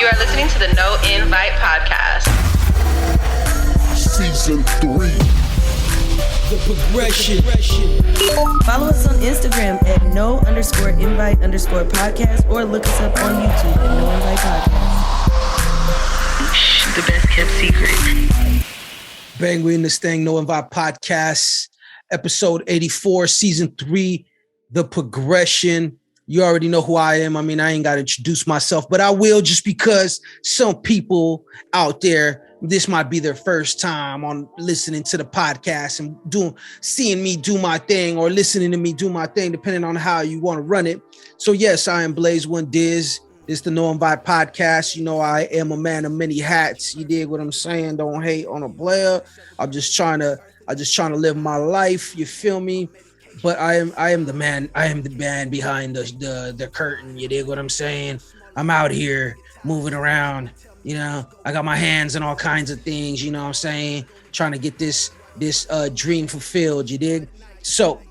You are listening to the No Invite Podcast. Season 3. The progression. Follow us on Instagram at no_invite_podcast or look us up on YouTube at No Invite Podcast. The best kept secret. Bang, we in this thing, No Invite Podcast, episode 84, season 3, The Progression. You already know who I am. I mean, I ain't got to introduce myself, but I will, just because some people out there, this might be their first time on listening to the podcast and seeing me do my thing or listening to me do my thing, depending on how you want to run it. So yes, I am Blaze One Diz. It's the No Invite Podcast. You know, I am a man of many hats. You dig what I'm saying? Don't hate on a player. I'm just trying to live my life. You feel me? But I am the man. I am the man behind the curtain. You dig what I'm saying? I'm out here moving around. You know, I got my hands in all kinds of things. You know what I'm saying? Trying to get this dream fulfilled. You dig? So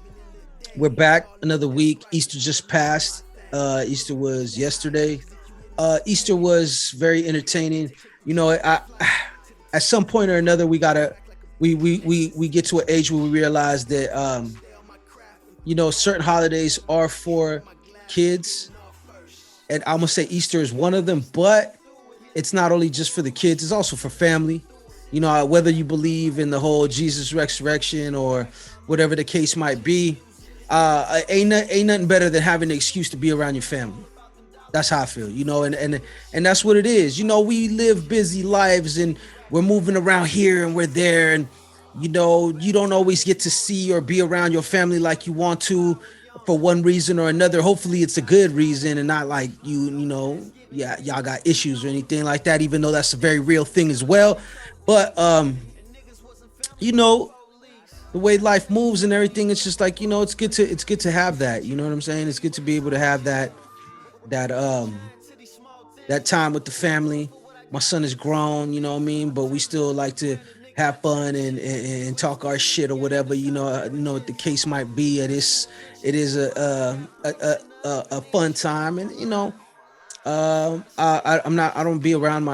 we're back another week. Easter just passed. Easter was yesterday. Easter was very entertaining. You know, at some point or another, we get to an age where we realize that you know, certain holidays are for kids, and I'm gonna say Easter is one of them, but it's not only just for the kids, it's also for family. You know, whether you believe in the whole Jesus resurrection or whatever the case might be, ain't nothing better than having an excuse to be around your family. That's how I feel, you know, and that's what it is. You know, we live busy lives and we're moving around here and we're there, and you know, you don't always get to see or be around your family like you want to for one reason or another. Hopefully it's a good reason and not like you know, yeah, y'all got issues or anything like that, even though that's a very real thing as well. But you know, the way life moves and everything, it's just like, you know, it's good to have that. You know what I'm saying? It's good to be able to have that time with the family. My son is grown, you know what I mean, but we still like to have fun and talk our shit or whatever, you know what the case might be. It is a fun time, and you know, I don't be around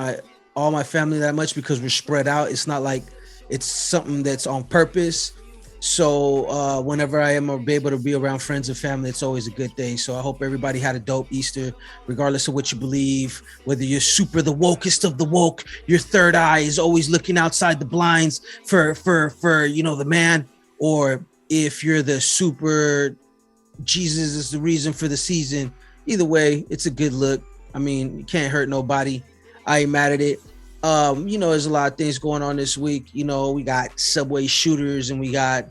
all my family that much because we're spread out. It's not like it's something that's on purpose. So whenever I am able to be around friends and family, it's always a good thing. So I hope everybody had a dope Easter, regardless of what you believe, whether you're super the wokest of the woke, your third eye is always looking outside the blinds for you know, the man, or if you're the super Jesus is the reason for the season. Either way, it's a good look. I mean, you can't hurt nobody. I ain't mad at it. You know, there's a lot of things going on this week. You know, we got subway shooters and we got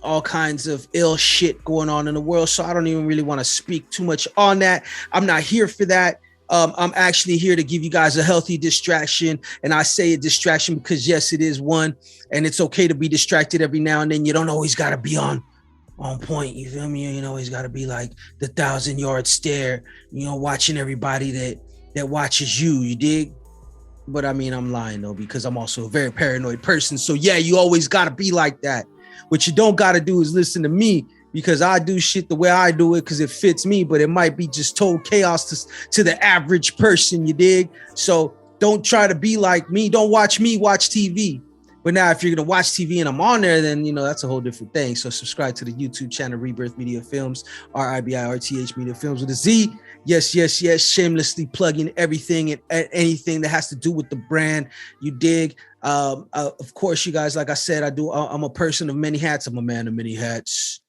all kinds of ill shit going on in the world. So I don't even really want to speak too much on that. I'm not here for that. I'm actually here to give you guys a healthy distraction. And I say a distraction because yes, it is one, and it's okay to be distracted every now and then. You don't always got to be on point. You feel me? You know, always got to be like the 1,000-yard stare, you know, watching everybody that watches you. You dig? But I mean, I'm lying though, because I'm also a very paranoid person. So yeah, you always got to be like that. What you don't got to do is listen to me, because I do shit the way I do it because it fits me, but it might be just total chaos to the average person, you dig? So don't try to be like me. Don't watch me watch TV. But now if you're going to watch TV and I'm on there, then, you know, that's a whole different thing. So subscribe to the YouTube channel, RiBirth Media Films, RiBirth Media Films with a Z. Yes. Shamelessly plugging everything and anything that has to do with the brand. You dig? Of course, you guys, like I said, I'm a person of many hats. I'm a man of many hats.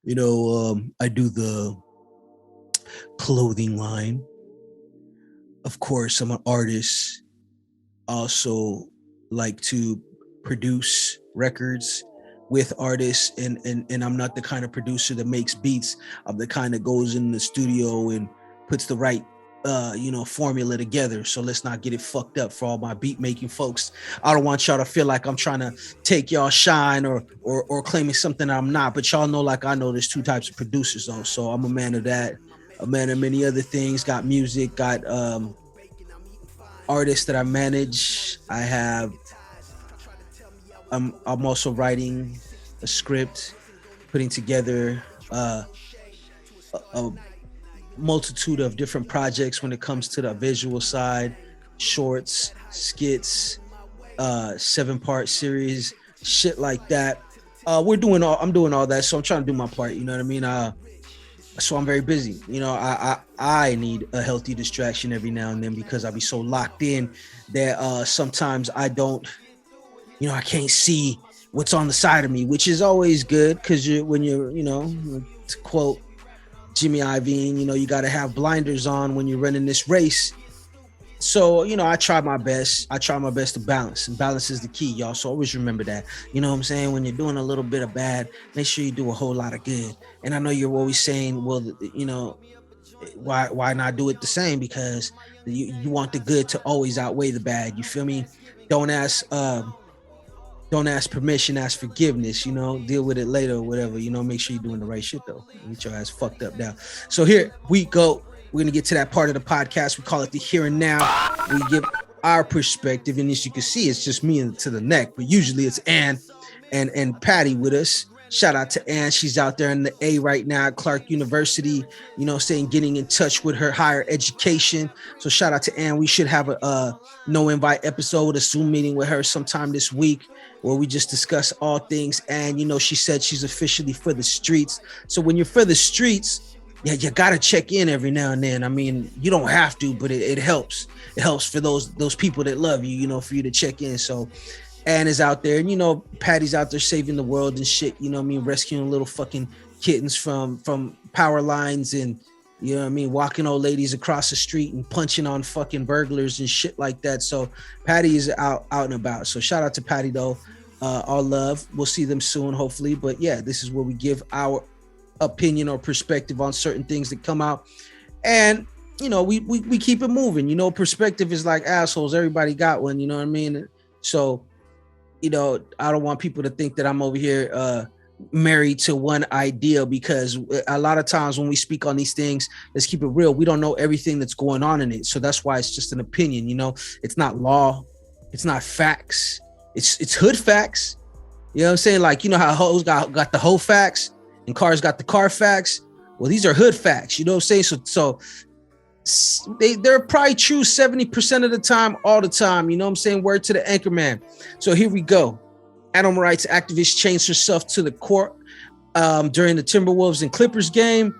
You know, I do the clothing line. Of course, I'm an artist. Also like to produce records with artists, and I'm not the kind of producer that makes beats. I'm the kind that goes in the studio and puts the right you know, formula together. So let's not get it fucked up for all my beat making folks. I don't want y'all to feel like I'm trying to take y'all shine or claiming something I'm not, but y'all know, like I know, there's two types of producers though. So I'm a man of that, a man of many other things. Got music, got artists that I manage. I'm also writing a script, putting together a multitude of different projects when it comes to the visual side, shorts, skits, 7-part series, shit like that. I'm doing all that, so I'm trying to do my part, you know what I mean? So I'm very busy. You know, I need a healthy distraction every now and then because I be so locked in that sometimes I don't, you know, I can't see what's on the side of me, which is always good because when you're, you know, to quote Jimmy Iovine, you know, you got to have blinders on when you're running this race. So, you know, I try my best to balance, and balance is the key, y'all. So always remember that, you know what I'm saying? When you're doing a little bit of bad, make sure you do a whole lot of good. And I know you're always saying, well, you know, why not do it the same? Because you want the good to always outweigh the bad. You feel me? Don't ask permission, ask forgiveness, you know, deal with it later or whatever, you know, make sure you're doing the right shit though. Get your ass fucked up now. So here we go. We're going to get to that part of the podcast. We call it the here and now. We give our perspective. And as you can see, it's just me and to the neck. But usually it's Ann and Patty with us. Shout out to Ann. She's out there in the A right now at Clark University, you know, saying getting in touch with her higher education. So shout out to Ann. We should have a no invite episode, a Zoom meeting with her sometime this week where we just discuss all things. And, you know, she said she's officially for the streets. So when you're for the streets, yeah, you gotta check in every now and then. I mean, you don't have to, but it helps. It helps for those people that love you, you know, for you to check in. So Ann is out there, and you know, Patty's out there saving the world and shit. You know what I mean, rescuing little fucking kittens from power lines, and you know what I mean, walking old ladies across the street and punching on fucking burglars and shit like that. So Patty is out and about. So shout out to Patty though. All love. We'll see them soon, hopefully. But yeah, this is where we give our opinion or perspective on certain things that come out, and you know, we keep it moving. You know, perspective is like assholes, everybody got one, you know what I mean? So, you know, I don't want people to think that I'm over here married to one idea, because a lot of times when we speak on these things, let's keep it real, we don't know everything that's going on in it. So that's why it's just an opinion, you know. It's not law, it's not facts, it's hood facts. You know what I'm saying? Like, you know how hoes got the hoe facts and cars got the car facts. Well, these are hood facts, you know what I'm saying? So they're probably true 70% of the time, all the time, you know what I'm saying? Word to the anchor man. So here we go. Animal rights activist chains herself to the court during the Timberwolves and Clippers game.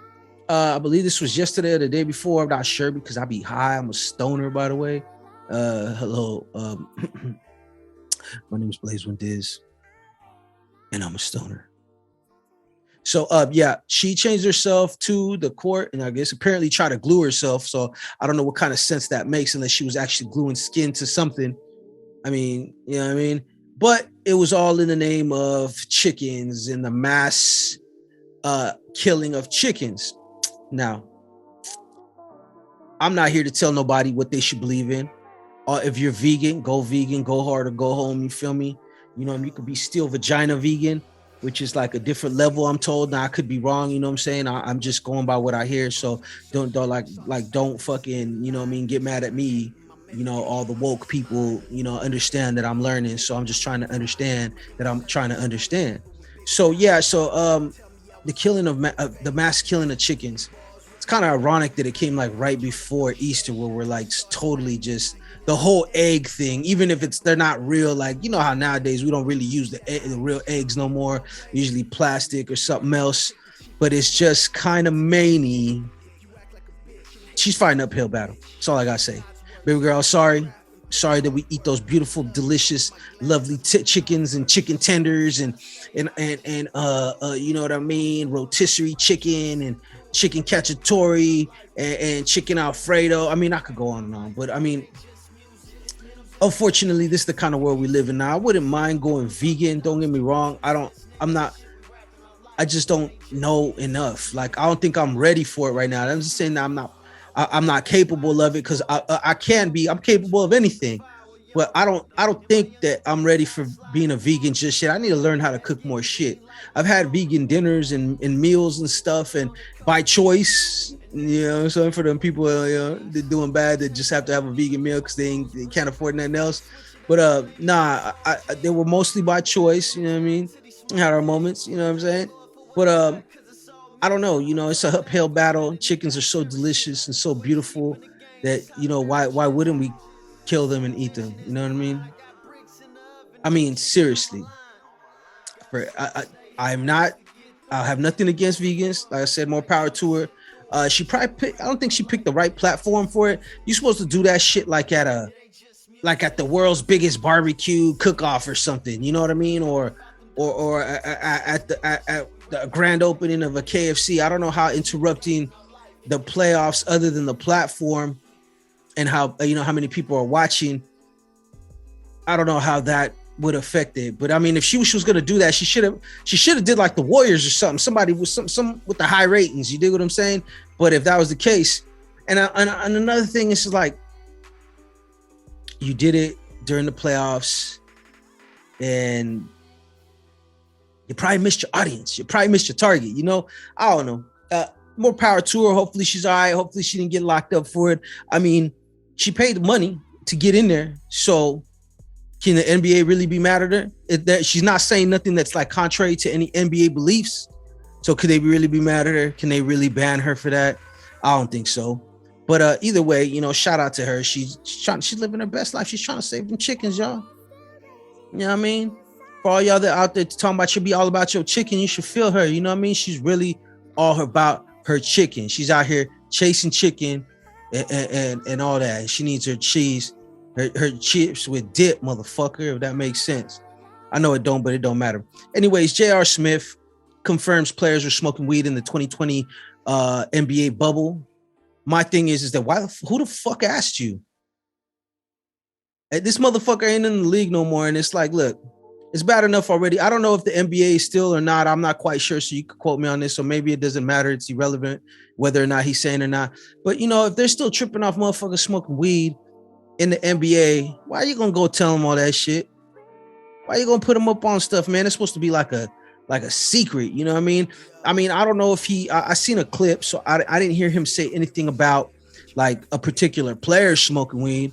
I believe this was yesterday or the day before. I'm not sure because I be high. I'm a stoner, by the way. Hello. My name is Blaze Diz, and I'm a stoner. So, yeah, she changed herself to the court, and I guess apparently tried to glue herself. So I don't know what kind of sense that makes unless she was actually gluing skin to something. I mean, you know what I mean? But it was all in the name of chickens and the mass killing of chickens. Now, I'm not here to tell nobody what they should believe in. If you're vegan, go hard or go home. You feel me? You know, you could be still vagina vegan, which is like a different level, I'm told. Now I could be wrong, you know what I'm saying? I'm just going by what I hear. So don't fucking, you know what I mean, get mad at me. You know, all the woke people, you know, understand that I'm learning. So I'm just trying to understand that I'm trying to understand. So yeah, so the killing of the mass killing of chickens. It's kind of ironic that it came like right before Easter, where we're like totally just the whole egg thing, even if they're not real. Like, you know how nowadays we don't really use the real eggs no more, usually plastic or something else, but it's just kind of many. She's fighting an uphill battle. That's all I gotta say. Baby girl, sorry that we eat those beautiful, delicious, lovely chickens and chicken tenders and you know what I mean, rotisserie chicken and chicken cacciatore and chicken Alfredo. I mean, I could go on and on, but I mean, unfortunately, this is the kind of world we live in now. I wouldn't mind going vegan. Don't get me wrong. I just don't know enough. Like, I don't think I'm ready for it right now. I'm just saying that I'm not capable of it, because I'm capable of anything, but I don't think that I'm ready for being a vegan just yet. I need to learn how to cook more shit. I've had vegan dinners and meals and stuff, and by choice, you know, so for them people, you know, they're doing bad, they just have to have a vegan meal because they can't afford nothing else. But they were mostly by choice, you know what I mean? We had our moments, you know what I'm saying? But I don't know, it's an uphill battle. Chickens are so delicious and so beautiful that, why wouldn't we kill them and eat them? You know what I mean? I mean, seriously. I'm not. I have nothing against vegans. Like I said, more power to her. She probably I don't think she picked the right platform for it. You're supposed to do that shit like at the world's biggest barbecue cook-off or something. You know what I mean? Or at the grand opening of a KFC. I don't know how interrupting the playoffs, other than the platform and how how many people are watching. I don't know how that would affect it, but I mean, if she was going to do that, she should have did like the Warriors or something. Somebody with some with the high ratings. You dig what I'm saying? But if that was the case, and another thing is like, you did it during the playoffs, and you probably missed your audience. You probably missed your target. I don't know. More power to her. Hopefully she's all right. Hopefully she didn't get locked up for it. I mean, she paid the money to get in there, so. Can the NBA really be mad at her? That she's not saying nothing that's like contrary to any NBA beliefs. So could they really be mad at her? Can they really ban her for that? I don't think so. But either way, shout out to her. She's living her best life. She's trying to save them chickens, y'all. You know what I mean? For all y'all that out there talking about you be all about your chicken, you should feel her. You know what I mean? She's really all about her chicken. She's out here chasing chicken and all that. She needs her cheese. Her chips with dip, motherfucker, if that makes sense. I know it don't, but it don't matter. Anyways, J.R. Smith confirms players were smoking weed in the 2020 NBA bubble. My thing is that who the fuck asked you? This motherfucker ain't in the league no more, and it's like, look, it's bad enough already. I don't know if the NBA is still or not. I'm not quite sure, so you could quote me on this, so maybe it doesn't matter. It's irrelevant whether or not he's saying or not. But, if they're still tripping off motherfuckers smoking weed in the NBA, why are you gonna go tell them all that shit? Why are you gonna put them up on stuff, man? It's supposed to be like a secret, you know what I mean? I don't know if I seen a clip, so I didn't hear him say anything about like a particular player smoking weed,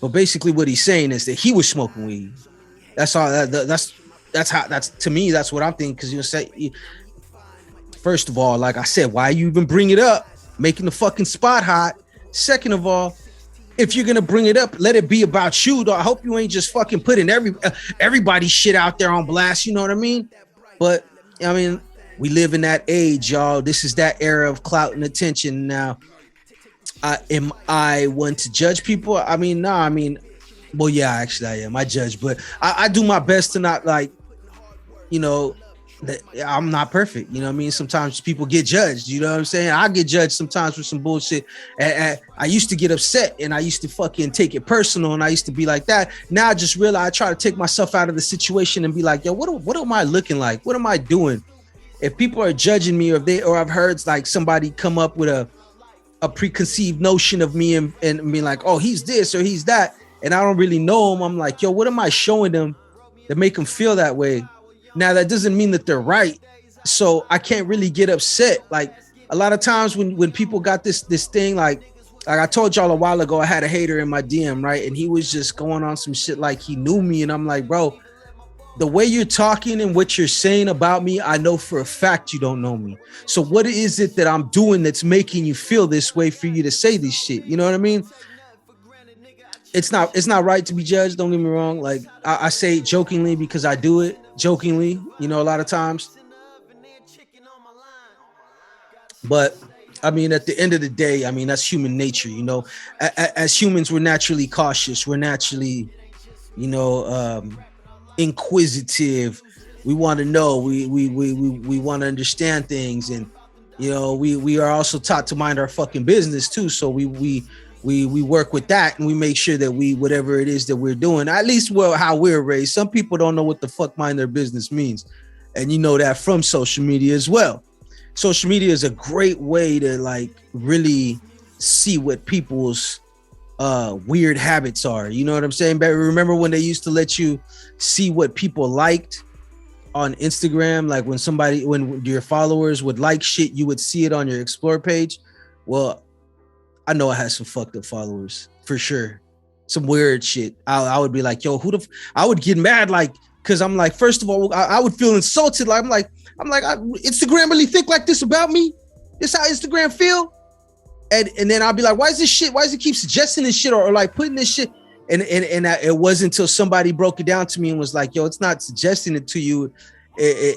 but basically what he's saying is that he was smoking weed. That's all. That's to me, that's what I'm thinking. Because say, first of all, like I said, why you even bring it up, making the fucking spot hot? Second of all, if you're gonna bring it up, let it be about you. Though I hope you ain't just fucking putting everybody's shit out there on blast. You know what I mean? But I mean, we live in that age, y'all. This is that era of clout and attention. Now, am I one to judge people? I mean, no. I mean, well, yeah, actually, I am. I judge, but I do my best to not like, I'm not perfect. You know what I mean? Sometimes people get judged. You know what I'm saying? I get judged sometimes for some bullshit. And I used to get upset and I used to fucking take it personal and I used to be like that. Now I just realize I try to take myself out of the situation and be like, yo, what am I looking like? What am I doing? If people are judging me or I've heard like somebody come up with a preconceived notion of me and be like, oh, he's this or he's that, and I don't really know him, I'm like, yo, what am I showing them that make them feel that way? Now, that doesn't mean that they're right. So I can't really get upset. Like a lot of times when people got this thing, like I told y'all a while ago, I had a hater in my DM, right? And he was just going on some shit like he knew me. And I'm like, bro, the way you're talking and what you're saying about me, I know for a fact you don't know me. So what is it that I'm doing that's making you feel this way for you to say this shit? You know what I mean? It's not right to be judged. Don't get me wrong. Like I say it jokingly because I do it jokingly, a lot of times. But I mean, at the end of the day, I mean, that's human nature, as humans, we're naturally cautious. We're naturally, inquisitive. We want to know, we want to understand things. And, we are also taught to mind our fucking business too. So we work with that and we make sure that whatever it is that we're doing, at least how we're raised. Some people don't know what the fuck mind their business means. And you know that from social media as well. Social media is a great way to like really see what people's weird habits are. You know what I'm saying? But remember when they used to let you see what people liked on Instagram? Like when your followers would like shit, you would see it on your Explore page. Well, I know I had some fucked up followers for sure. Some weird shit. I would be like, yo, I would get mad. Like, Because I'm like, first of all, I would feel insulted. Like, Instagram really think like this about me? This how Instagram feel? And then I'll be like, why does it keep suggesting this shit or like putting this shit? And it wasn't until somebody broke it down to me and was like, yo, it's not suggesting it to you.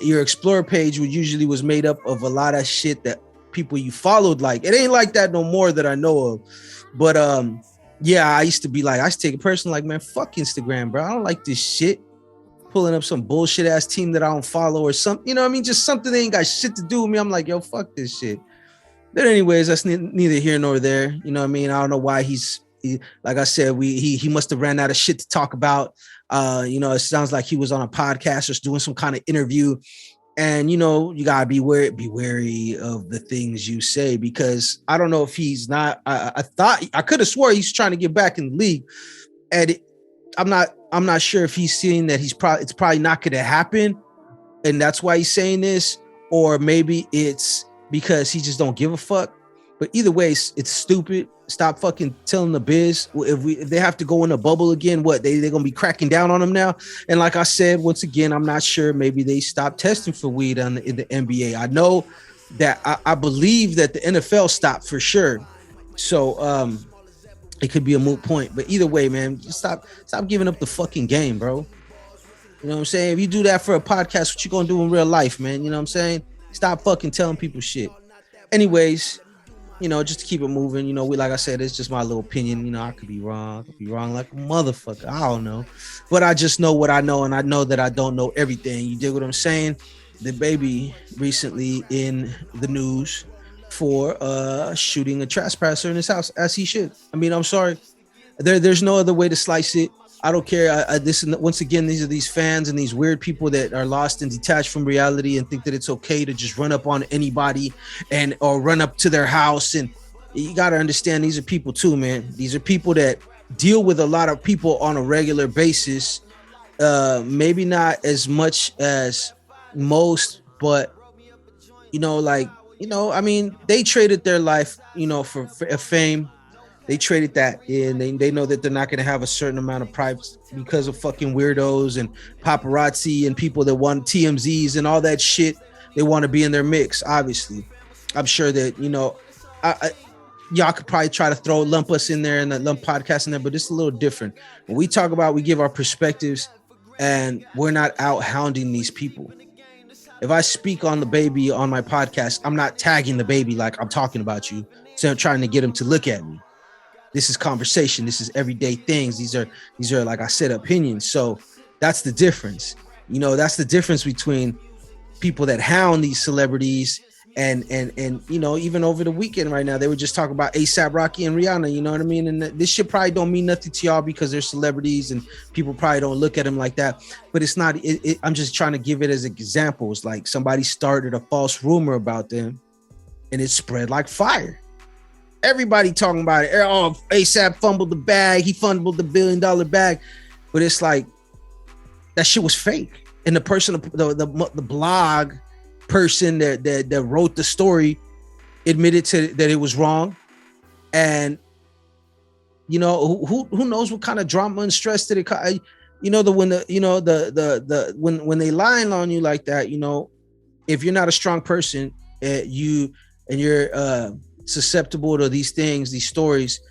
Your Explorer page was made up of a lot of shit that people you followed. Like, it ain't like that no more that I know of. But yeah, I used to take it personal, like, man, fuck Instagram, bro. I don't like this shit. Pulling up some bullshit ass team that I don't follow or something, you know what I mean? Just something that ain't got shit to do with me. I'm like, yo, fuck this shit. But anyways, that's neither here nor there. You know what I mean? I don't know why like I said, he must have ran out of shit to talk about. You know, it sounds like he was on a podcast or doing some kind of interview. And, you know, you gotta be wary of the things you say, because I don't know if he's not. I could have swore he's trying to get back in the league, and I'm not sure if he's seeing that it's probably not going to happen, and that's why he's saying this, or maybe it's because he just don't give a fuck. But either way, it's stupid. Stop fucking telling the biz. If they have to go in a bubble again, what they're gonna be cracking down on them now. And like I said, once again, I'm not sure. Maybe they stopped testing for weed in the NBA. I know that I believe that the NFL stopped for sure. So it could be a moot point. But either way, man, just stop giving up the fucking game, bro. You know what I'm saying? If you do that for a podcast, what you gonna do in real life, man? You know what I'm saying? Stop fucking telling people shit. Anyways, you know, just to keep it moving, you know, like I said, it's just my little opinion. You know, I could be wrong. Like a motherfucker. I don't know. But I just know what I know, and I know that I don't know everything. You dig what I'm saying? The baby recently in the news for shooting a trespasser in his house, as he should. I mean, I'm sorry. There's no other way to slice it. I don't care. Once again, these are these fans and these weird people that are lost and detached from reality and think that it's okay to just run up on anybody or run up to their house. And you got to understand, these are people too, man. These are people that deal with a lot of people on a regular basis. Maybe not as much as most, but you know, like, you know, I mean, they traded their life, you know, for fame. They traded that in. They know that they're not going to have a certain amount of privacy because of fucking weirdos and paparazzi and people that want TMZs and all that shit. They want to be in their mix, obviously. I'm sure that, you know, y'all could probably try to lump us in there and lump podcasts in there, but it's a little different. When we talk about, we give our perspectives, and we're not out hounding these people. If I speak on the baby on my podcast, I'm not tagging the baby like I'm talking about you. So I'm trying to get him to look at me. This is conversation. This is everyday things. These are, like I said, opinions. So that's the difference. You know, that's the difference between people that hound these celebrities and you know, even over the weekend right now, they were just talking about A$AP Rocky and Rihanna, you know what I mean? And this shit probably don't mean nothing to y'all because they're celebrities and people probably don't look at them like that. But it's not, I'm just trying to give it as examples. Like, somebody started a false rumor about them and it spread like fire. Everybody talking about it. Oh, A$AP fumbled the bag. He fumbled the $1 billion bag. But it's like, that shit was fake. And the person, the blog person that wrote the story admitted that it was wrong. And, you know, who knows what kind of drama and stress did it cause? You know, when they lying on you like that, you know, if you're not a strong person, you're susceptible to these things, these stories,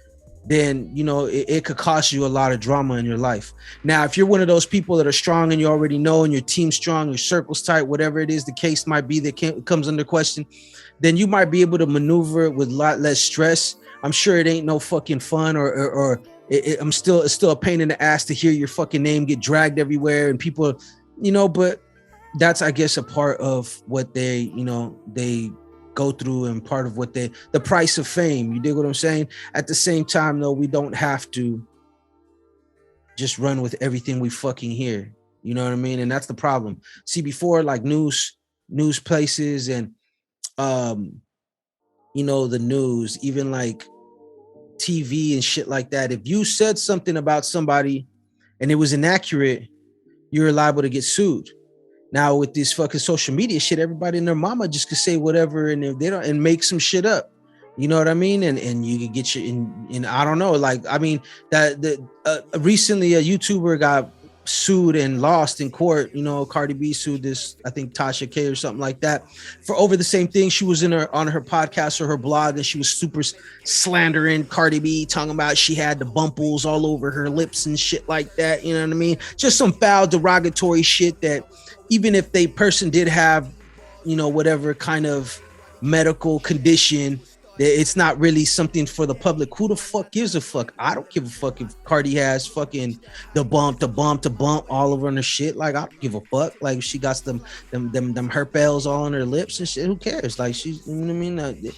then, you know, it could cost you a lot of drama in your life. Now, if you're one of those people that are strong and you already know, and your team's strong, your circle's tight, whatever it is the case might be that comes under question, then you might be able to maneuver with a lot less stress. I'm sure it ain't no fucking fun, or it's still a pain in the ass to hear your fucking name get dragged everywhere and people, you know, but that's, I guess, a part of what they, you know, they go through and part of what the price of fame. You dig what I'm saying? At the same time, though, we don't have to just run with everything we fucking hear. You know what I mean? And that's the problem. See, before, like news places and, you know, the news, even like TV and shit like that, if you said something about somebody and it was inaccurate, you're liable to get sued. Now with this fucking social media shit, everybody and their mama just could say whatever, and if they don't, and make some shit up. You know what I mean? And you could get your in I don't know. Like, I mean, that recently a YouTuber got sued and lost in court. You know, Cardi B sued this, I think Tasha K or something like that, for over the same thing. She was on her podcast or her blog, and she was super slandering Cardi B, talking about she had the bumples all over her lips and shit like that. You know what I mean? Just some foul, derogatory shit that even if they person did have, you know, whatever kind of medical condition, it's not really something for the public. Who the fuck gives a fuck? I don't give a fuck if Cardi has fucking the bump all over on her shit. Like, I don't give a fuck. Like, if she got them herpes all on her lips and shit, who cares? Like, she's, you know what I mean?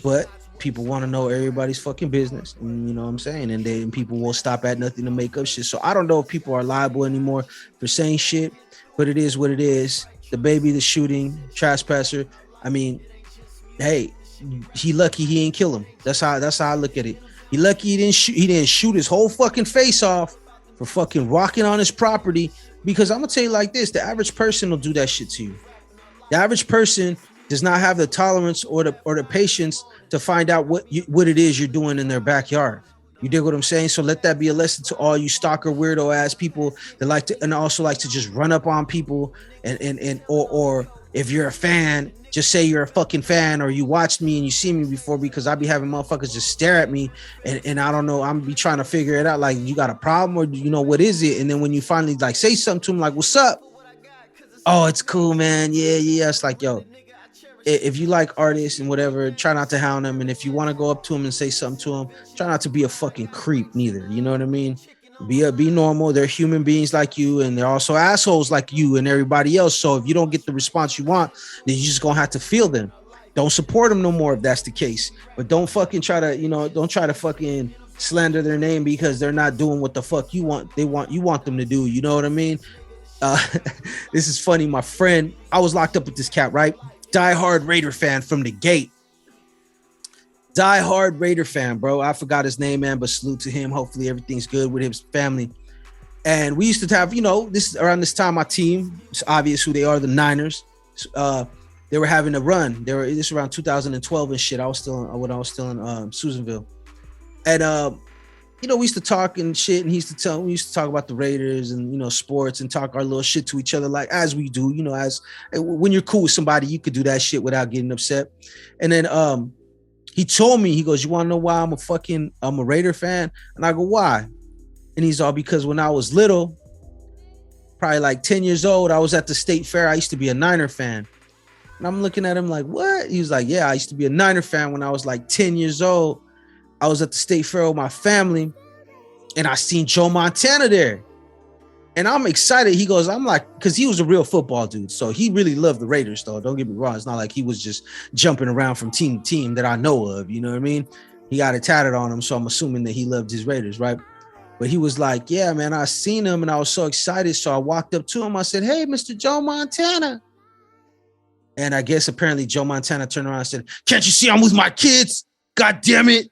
But people want to know everybody's fucking business, and you know what I'm saying? And people will stop at nothing to make up shit. So I don't know if people are liable anymore for saying shit, but it is what it is. The baby, the shooting, trespasser. I mean, hey, he lucky he ain't kill him. That's how I look at it. He lucky he didn't shoot his whole fucking face off for fucking walking on his property. Because I'm gonna tell you like this: the average person will do that shit to you. The average person does not have the tolerance or the patience to find out what it is you're doing in their backyard. You dig what I'm saying? So let that be a lesson to all you stalker weirdo ass people that like to, and also like to just run up on people or if you're a fan, just say you're a fucking fan, or you watched me and you see me before, because I be having motherfuckers just stare at me and I don't know, I'm be trying to figure it out. Like, you got a problem, or you know, what is it? And then when you finally like say something to them, like, what's up? Oh, it's cool, man. Yeah. It's like, yo, if you like artists and whatever, try not to hound them. And if you want to go up to them and say something to them, try not to be a fucking creep neither. You know what I mean? Be normal. They're human beings like you, and they're also assholes like you and everybody else. So if you don't get the response you want, then you're just gonna have to feel them. Don't support them no more if that's the case. But don't fucking try to fucking slander their name because they're not doing what the fuck you want them to do. You know what I mean? This is funny. My friend, I was locked up with this cat, right? Die-hard Raider fan from the gate. Die-hard Raider fan, bro. I forgot his name, man, but salute to him. Hopefully everything's good with his family. And we used to have, you know, around this time, my team, it's obvious who they are, the Niners. They were having a run. This was around 2012 and shit. I was still in Susanville. And you know, we used to talk and shit, and we used to talk about the Raiders and, you know, sports, and talk our little shit to each other, like as we do, you know, as when you're cool with somebody, you could do that shit without getting upset. And then he told me, he goes, you want to know why I'm a Raider fan? And I go, why? And he's all, because when I was little, probably like 10 years old, I was at the state fair. I used to be a Niner fan. And I'm looking at him like, what? He was like, yeah, I used to be a Niner fan when I was like 10 years old. I was at the state fair with my family, and I seen Joe Montana there. And I'm excited. He goes, I'm like, because he was a real football dude. So he really loved the Raiders, though. Don't get me wrong. It's not like he was just jumping around from team to team that I know of. You know what I mean? He got it tatted on him. So I'm assuming that he loved his Raiders, right? But he was like, yeah, man, I seen him and I was so excited. So I walked up to him. I said, hey, Mr. Joe Montana. And I guess apparently Joe Montana turned around and said, can't you see I'm with my kids? God damn it.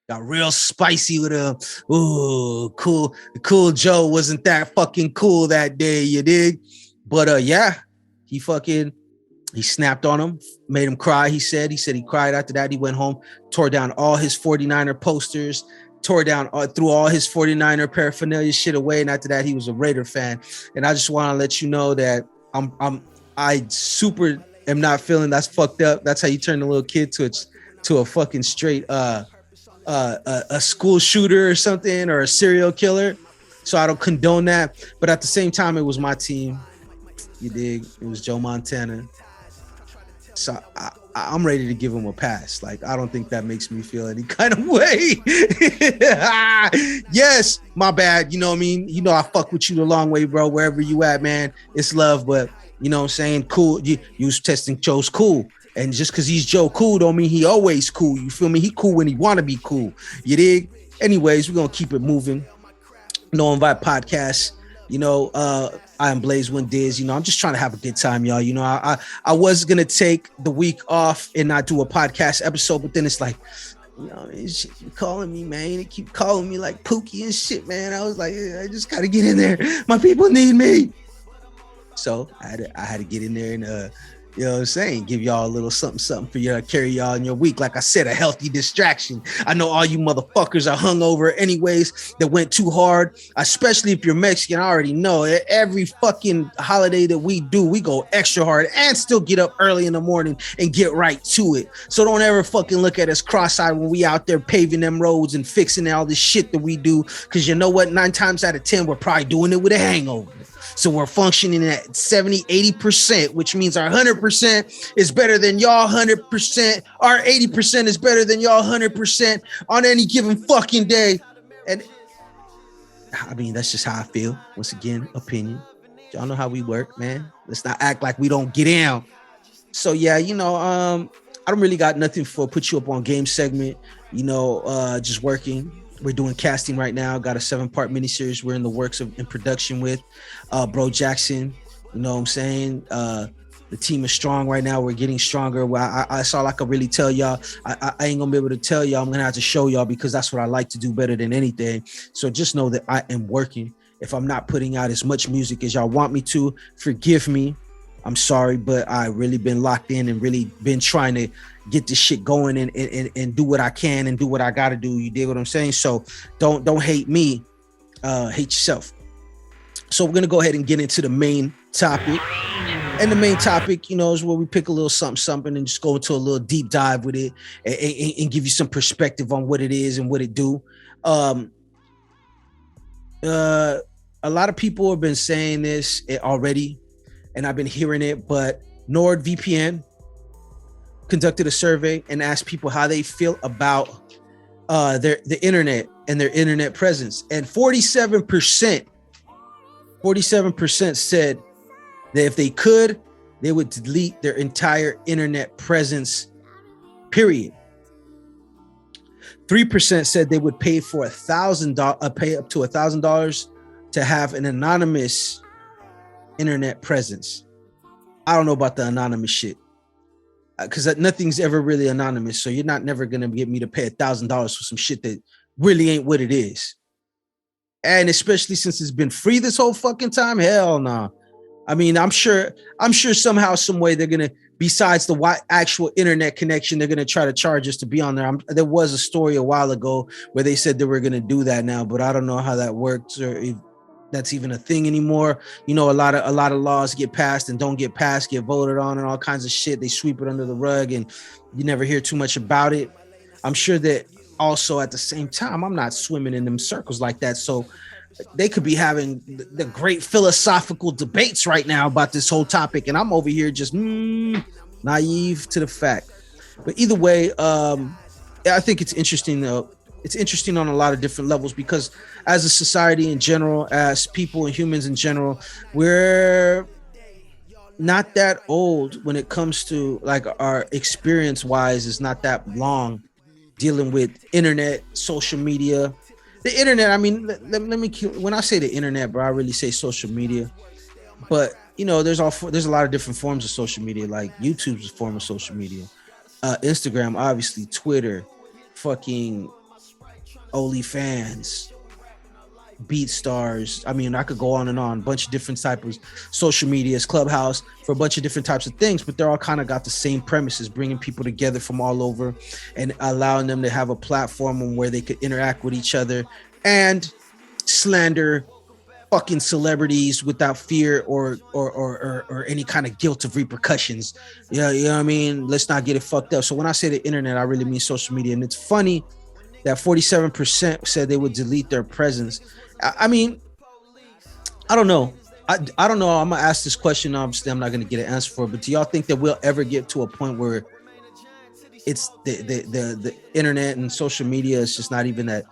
Got real spicy with him. Ooh, cool Joe wasn't that fucking cool that day, you dig? But yeah, he snapped on him, made him cry. He said he cried after that. He went home, tore down all his 49er posters, threw all his 49er paraphernalia shit away. And after that, he was a Raider fan. And I just want to let you know that I super am not feeling that's fucked up. That's how you turn a little kid to a fucking straight a school shooter or something, or a serial killer. So I don't condone that, but at the same time, it was my team. You dig? It was Joe Montana. So I'm ready to give him a pass. Like, I don't think that makes me feel any kind of way. Yes, my bad. You know what I mean? You know, I fuck with you the long way, bro. Wherever you at, man, it's love. But you know what I'm saying? Cool. You was testing Joe's cool. And just because he's Joe cool don't mean he always cool. You feel me? He cool when he want to be cool. You dig? Anyways, we're going to keep it moving. No Invite Podcast. You know, I am Blaze One Diz. You know, I'm just trying to have a good time, y'all. You know, I was going to take the week off and not do a podcast episode, but then it's like, you know, it's calling me, man. They keep calling me like Pookie and shit, man. I was like, I just got to get in there. My people need me. So I had to get in there You know what I'm saying? Give y'all a little something for you to carry y'all in your week. Like I said, a healthy distraction. I know all you motherfuckers are hungover anyways that went too hard, especially if you're Mexican. I already know every fucking holiday that we do, we go extra hard and still get up early in the morning and get right to it. So don't ever fucking look at us cross-eyed when we out there paving them roads and fixing all this shit that we do. Because you know what? 9 times out of 10, we're probably doing it with a hangover. So we're functioning at 70, 80%, which means our 100% is better than y'all 100%. Our 80% is better than y'all 100% on any given fucking day. And I mean, that's just how I feel. Once again, opinion. Y'all know how we work, man. Let's not act like we don't get down. So yeah, you know, I don't really got nothing for put you up on game segment. You know, just working. We're doing casting right now. Got a 7-part miniseries we're in the works of in production with Bro Jackson. You know what I'm saying? The team is strong right now. We're getting stronger. Well, that's all I can really tell y'all. I ain't gonna be able to tell y'all. I'm gonna have to show y'all because that's what I like to do better than anything. So just know that I am working. If I'm not putting out as much music as y'all want me to, forgive me. I'm sorry, but I really been locked in and really been trying to get this shit going and do what I can and do what I gotta do. You dig what I'm saying? So don't hate me, hate yourself. So we're gonna go ahead and get into the main topic. And the main topic, you know, is where we pick a little something and just go into a little deep dive with it and give you some perspective on what it is and what it do. A lot of people have been saying this already, and I've been hearing it, but NordVPN conducted a survey and asked people how they feel about the internet and their internet presence. And 47% said that if they could, they would delete their entire internet presence, period. 3% said they would pay for pay up to $1,000 to have an anonymous internet presence. I don't know about the anonymous shit because nothing's ever really anonymous. So you're not never gonna get me to pay $1,000 for some shit that really ain't what it is. And especially since it's been free this whole fucking time, hell no. Nah. I mean, I'm sure somehow, some way they're gonna, besides the actual internet connection, they're gonna try to charge us to be on there. There was a story a while ago where they said they were gonna do that now, but I don't know how that works or if that's even a thing anymore. You know, a lot of laws get passed and don't get passed, get voted on, and all kinds of shit. They sweep it under the rug, and you never hear too much about it. I'm sure that also at the same time, I'm not swimming in them circles like that, so they could be having the great philosophical debates right now about this whole topic, and I'm over here just naive to the fact. But either way, I think it's interesting though. It's interesting on a lot of different levels because as a society in general, as people and humans in general, we're not that old when it comes to like our experience wise is not that long dealing with internet, social media. The internet, I mean, let me, when I say the internet, bro, I really say social media. But, you know, there's a lot of different forms of social media, like YouTube's a form of social media. Instagram, obviously, Twitter, fucking OnlyFans, BeatStars. I mean, I could go on and on. A bunch of different types of social medias, Clubhouse, for a bunch of different types of things, but they're all kind of got the same premises, bringing people together from all over and allowing them to have a platform where they could interact with each other and slander fucking celebrities without fear or any kind of guilt of repercussions. Yeah, you know what I mean? Let's not get it fucked up. So when I say the internet, I really mean social media. And it's funny that 47% said they would delete their presence. I mean, I don't know. I don't know. I'm gonna ask this question. Obviously, I'm not gonna get an answer for it. But do y'all think that we'll ever get to a point where it's the internet and social media is just not even that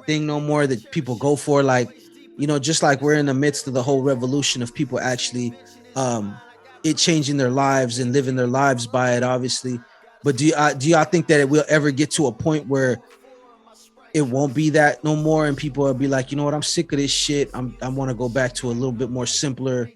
thing no more that people go for? Like, you know, just like we're in the midst of the whole revolution of people actually it changing their lives and living their lives by it, obviously. But do y'all think that it will ever get to a point where it won't be that no more and people will be like, you know what, I'm sick of this shit. I want to go back to a little bit more simpler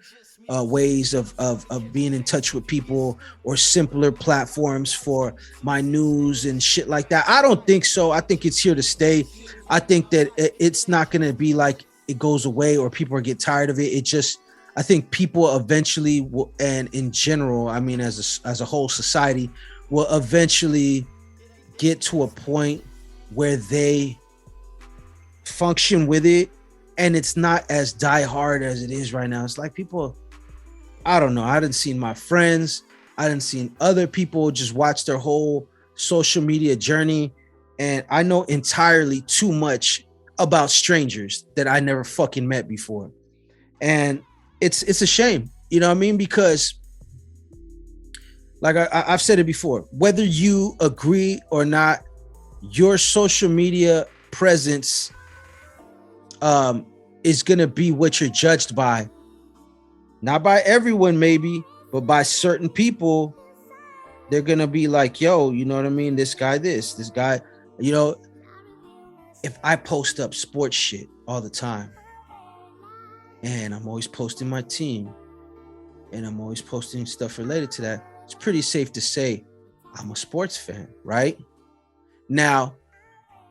ways of being in touch with people, or simpler platforms for my news and shit like that? I don't think so. I think it's here to stay. I think that it's not going to be like it goes away or people get tired of it. It just, I think people eventually will, and in general, I mean, as a whole society, will eventually get to a point where they function with it, and it's not as diehard as it is right now. It's like people, I don't know. I didn't see my friends. I didn't see other people just watch their whole social media journey, and I know entirely too much about strangers that I never fucking met before, and it's a shame, you know what I mean? Because, like I've said it before, whether you agree or not, your social media presence is gonna be what you're judged by. Not by everyone, maybe, but by certain people. They're gonna be like, yo, you know what I mean? This guy, this guy, you know. If I post up sports shit all the time, and I'm always posting my team, and I'm always posting stuff related to that, it's pretty safe to say I'm a sports fan, right? Now,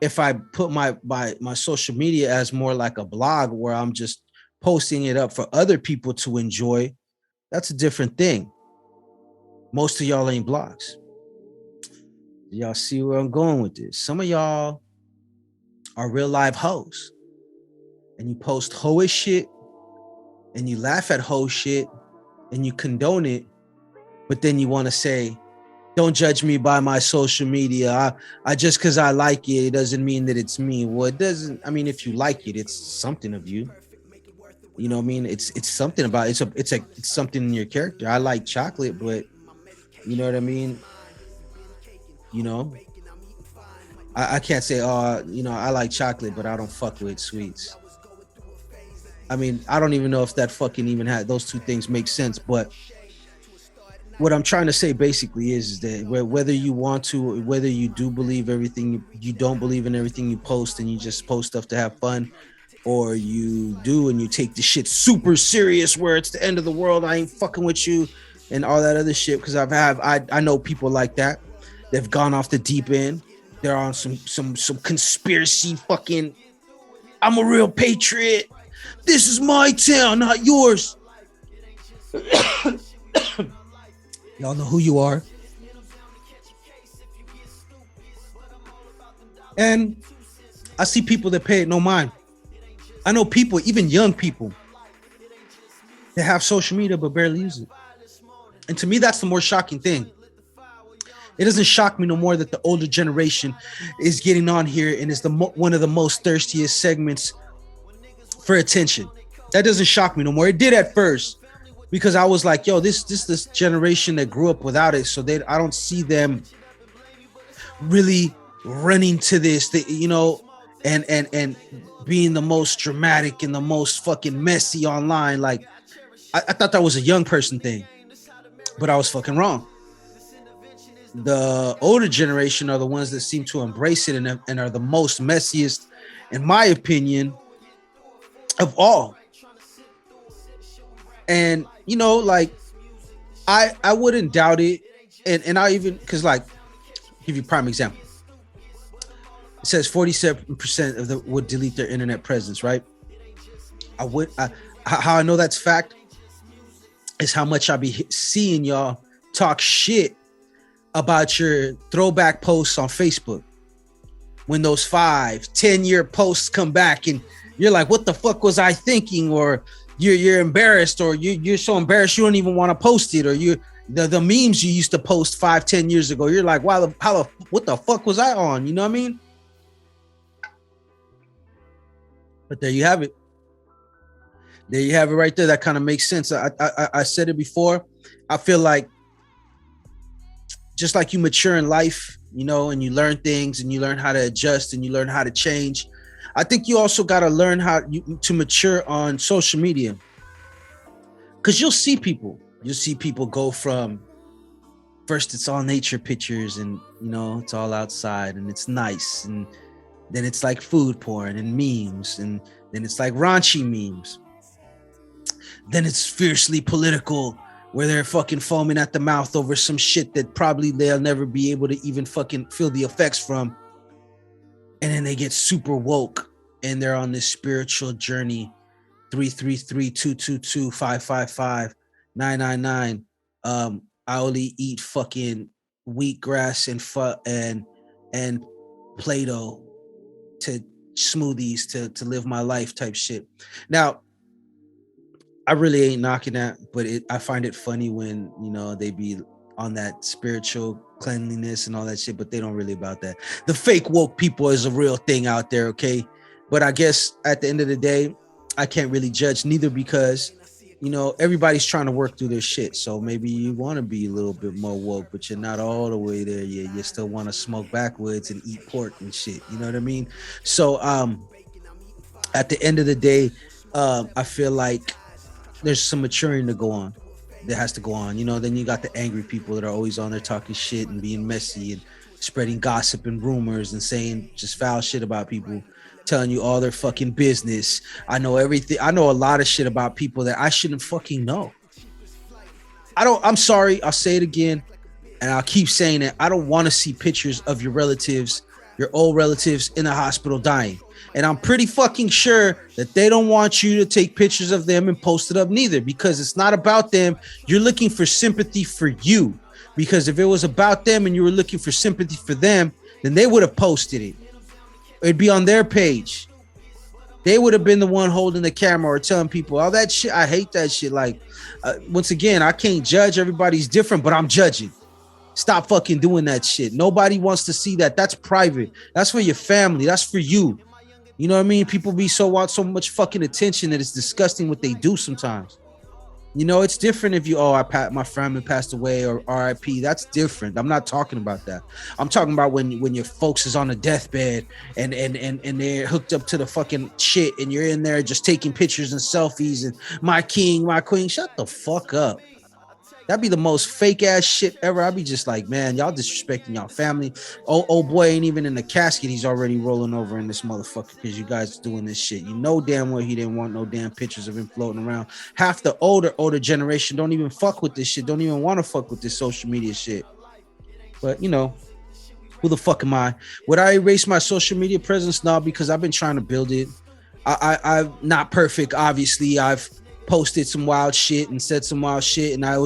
if I put my social media as more like a blog where I'm just posting it up for other people to enjoy, that's a different thing. Most of y'all ain't blogs. Y'all see where I'm going with this? Some of y'all are real live hoes, and you post hoish shit, and you laugh at hoe shit, and you condone it, but then you want to say, don't judge me by my social media. I just because I like it, it doesn't mean that it's me. Well, it doesn't. I mean, if you like it, it's something of you. You know what I mean? It's something about it. It's something in your character. I like chocolate, but you know what I mean? You know, I can't say, you know, I like chocolate, but I don't fuck with sweets. I mean, I don't even know if that fucking even had those two things make sense. But what I'm trying to say basically is that whether you want to, whether you do believe everything, you don't believe in everything you post and you just post stuff to have fun, or you do and you take the shit super serious where it's the end of the world, I ain't fucking with you and all that other shit. Because I know people like that. They've gone off the deep end. They're on some conspiracy fucking, I'm a real patriot. This is my town, not yours. Y'all know who you are. And I see people that pay it no mind. I know people, even young people, that have social media but barely use it. And to me, that's the more shocking thing. It doesn't shock me no more that the older generation is getting on here and is one of the most thirstiest segments for attention. That doesn't shock me no more. It did at first, because I was like, yo, this generation that grew up without it, so I don't see them really running to this, you know, and being the most dramatic and the most fucking messy online. Like, I thought that was a young person thing, but I was fucking wrong. The older generation are the ones that seem to embrace it and are the most messiest, in my opinion, of all. And, you know, like, I wouldn't doubt it. And I even, because, like, give you a prime example. It says 47% of them would delete their internet presence, right? How I know that's fact is how much I be seeing y'all talk shit about your throwback posts on Facebook. When those 5-10-year posts come back and you're like, what the fuck was I thinking? Or you're embarrassed, or you're so embarrassed you don't even want to post it, or the memes you used to post 5-10 years ago, you're like, wow, what the fuck was I on? You know what I mean? But there you have it. There you have it right there. That kind of makes sense. I said it before. I feel like just like you mature in life, you know, and you learn things and you learn how to adjust and you learn how to change, I think you also got to learn how to mature on social media. Because you'll see people go from, first it's all nature pictures and, you know, it's all outside and it's nice. And then it's like food porn and memes. And then it's like raunchy memes. Then it's fiercely political, where they're fucking foaming at the mouth over some shit that probably they'll never be able to even fucking feel the effects from. And then they get super woke and they're on this spiritual journey 333-222-555-999. I only eat fucking wheatgrass and Play-Doh to smoothies to live my life type shit. Now, I really ain't knocking that, but I find it funny when, you know, they be on that spiritual cleanliness and all that shit, but they don't really about that. The fake woke people is a real thing out there, okay? But I guess at the end of the day, I can't really judge neither, because, you know, everybody's trying to work through their shit. So maybe you want to be a little bit more woke, but you're not all the way there. You still want to smoke backwoods and eat pork and shit. You know what I mean? So at the end of the day, I feel like there's some maturing to go on. That has to go on. You know, then you got the angry people that are always on there talking shit and being messy and spreading gossip and rumors and saying just foul shit about people, telling you all their fucking business. I know everything. I know a lot of shit about people that I shouldn't fucking know. I'm sorry. I'll say it again, and I'll keep saying it. I don't want to see pictures of your relatives, your old relatives in the hospital dying. And I'm pretty fucking sure that they don't want you to take pictures of them and post it up neither, because it's not about them. You're looking for sympathy for you, because if it was about them and you were looking for sympathy for them, then they would have posted it. It'd be on their page. They would have been the one holding the camera or telling people all that shit. I hate that shit. Like, once again, I can't judge. Everybody's different, but I'm judging. Stop fucking doing that shit. Nobody wants to see that. That's private. That's for your family. That's for you. You know what I mean? People want so much fucking attention that it's disgusting what they do sometimes. You know, it's different if my family passed away or RIP. That's different. I'm not talking about that. I'm talking about when your folks is on a deathbed and they're hooked up to the fucking shit and you're in there just taking pictures and selfies and my king, my queen. Shut the fuck up. That'd be the most fake ass shit ever. I'd be just like, man, y'all disrespecting y'all family. Oh boy ain't even in the casket. He's already rolling over in this motherfucker because you guys doing this shit. You know damn well he didn't want no damn pictures of him floating around. Half the older generation don't even fuck with this shit. Don't even want to fuck with this social media shit. But you know, who the fuck am I? Would I erase my social media presence? No, because I've been trying to build it. I'm not perfect. Obviously, I've posted some wild shit and said some wild shit, and I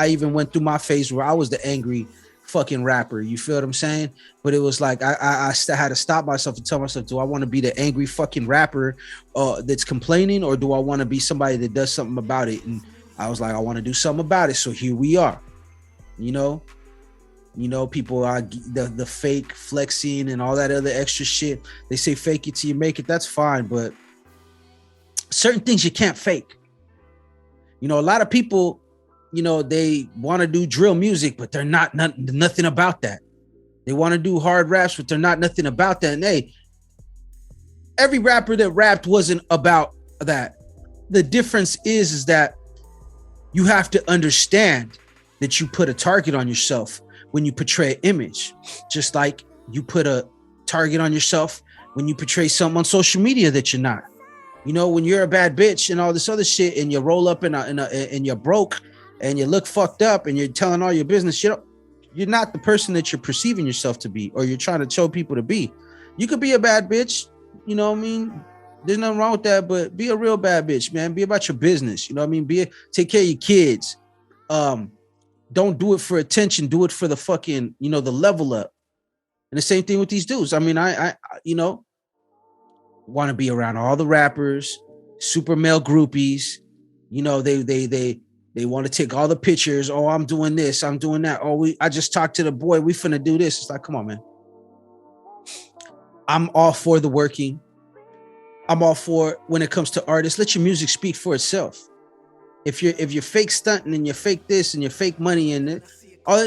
even went through my phase where I was the angry fucking rapper. You feel what I'm saying? But it was like I had to stop myself and tell myself, do I want to be the angry fucking rapper that's complaining, or do I want to be somebody that does something about it? And I was like, I want to do something about it. So here we are. You know, people are the fake flexing and all that other extra shit. They say fake it till you make it. That's fine, but certain things you can't fake. You know, a lot of people, you know, they want to do drill music, but they're nothing about that. They want to do hard raps, but they're nothing about that. And hey, every rapper that rapped wasn't about that. The difference is that you have to understand that you put a target on yourself when you portray an image, just like you put a target on yourself when you portray something on social media that you're not. You know, when you're a bad bitch and all this other shit, and you roll up and you're broke and you look fucked up and you're telling all your business, you're not the person that you're perceiving yourself to be, or you're trying to show people to be. You could be a bad bitch, you know what I mean? There's nothing wrong with that, but be a real bad bitch, man. Be about your business, you know what I mean? Take care of your kids. Don't do it for attention. Do it for the fucking, you know, the level up. And the same thing with these dudes. I mean, I you know, want to be around all the rappers, super male groupies. You know, they want to take all the pictures. Oh, I'm doing this, I'm doing that. Oh, I just talked to the boy, we finna do this. It's like, come on, man. I'm all for the working. I'm all for, when it comes to artists, let your music speak for itself. If you're fake stunting and you're fake this and you're fake money and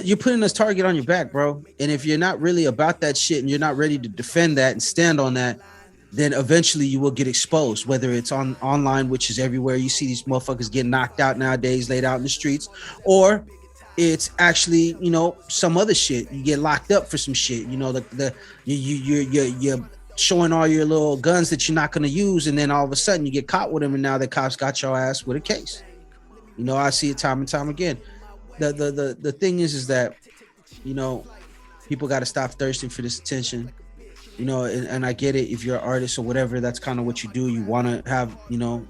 you're putting this target on your back, bro. And if you're not really about that shit and you're not ready to defend that and stand on that, then eventually you will get exposed, whether it's online, which is everywhere. You see these motherfuckers getting knocked out nowadays, laid out in the streets, or it's actually, you know, some other shit. You get locked up for some shit. You know, you're showing all your little guns that you're not going to use, and then all of a sudden you get caught with them, and now the cops got your ass with a case. You know, I see it time and time again. The thing is that, you know, people got to stop thirsting for this attention. you know, and I get it. If you're an artist or whatever, that's kind of what you do. You want to have, you know,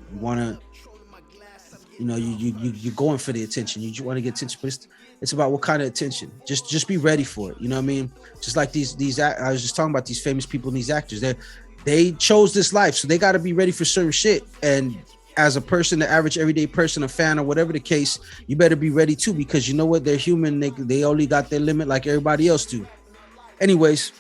you're going for the attention. You want to get attention, but it's about what kind of attention. Just be ready for it. You know what I mean? Just like these I was just talking about these famous people and these actors. They chose this life, so they got to be ready for certain shit. And as a person, the average everyday person, a fan, or whatever the case, you better be ready too, because you know what? They're human. They only got their limit like everybody else do. Anyways,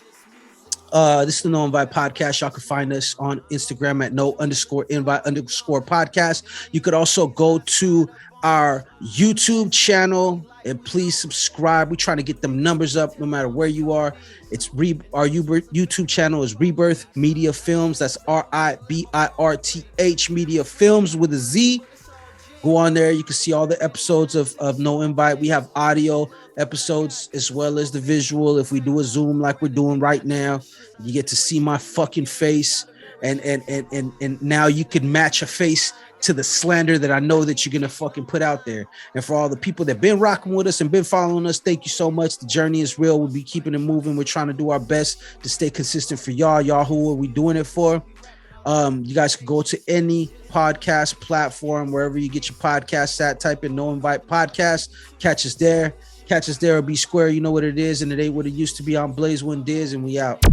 this is the No Invite Podcast. Y'all can find us on Instagram at no_invite_podcast. You could also go to our YouTube channel and please subscribe. We're trying to get them numbers up no matter where you are. Our YouTube channel is RiBirth Media Films. That's RiBirth Media Films with a Z. Go on there. You can see all the episodes of No Invite. We have audio episodes as well as the visual. If we do a Zoom like we're doing right now, you get to see my fucking face. And now you can match a face to the slander that I know that you're going to fucking put out there. And for all the people that been rocking with us and been following us, thank you so much. The journey is real. We'll be keeping it moving. We're trying to do our best to stay consistent for y'all. Y'all, who are we doing it for? You guys can go to any podcast platform, wherever you get your podcasts at, type in No Invite Podcast. Catch us there or be square. You know what it is, and it ain't what it used to be. I'm Blaze One Diz, and we out.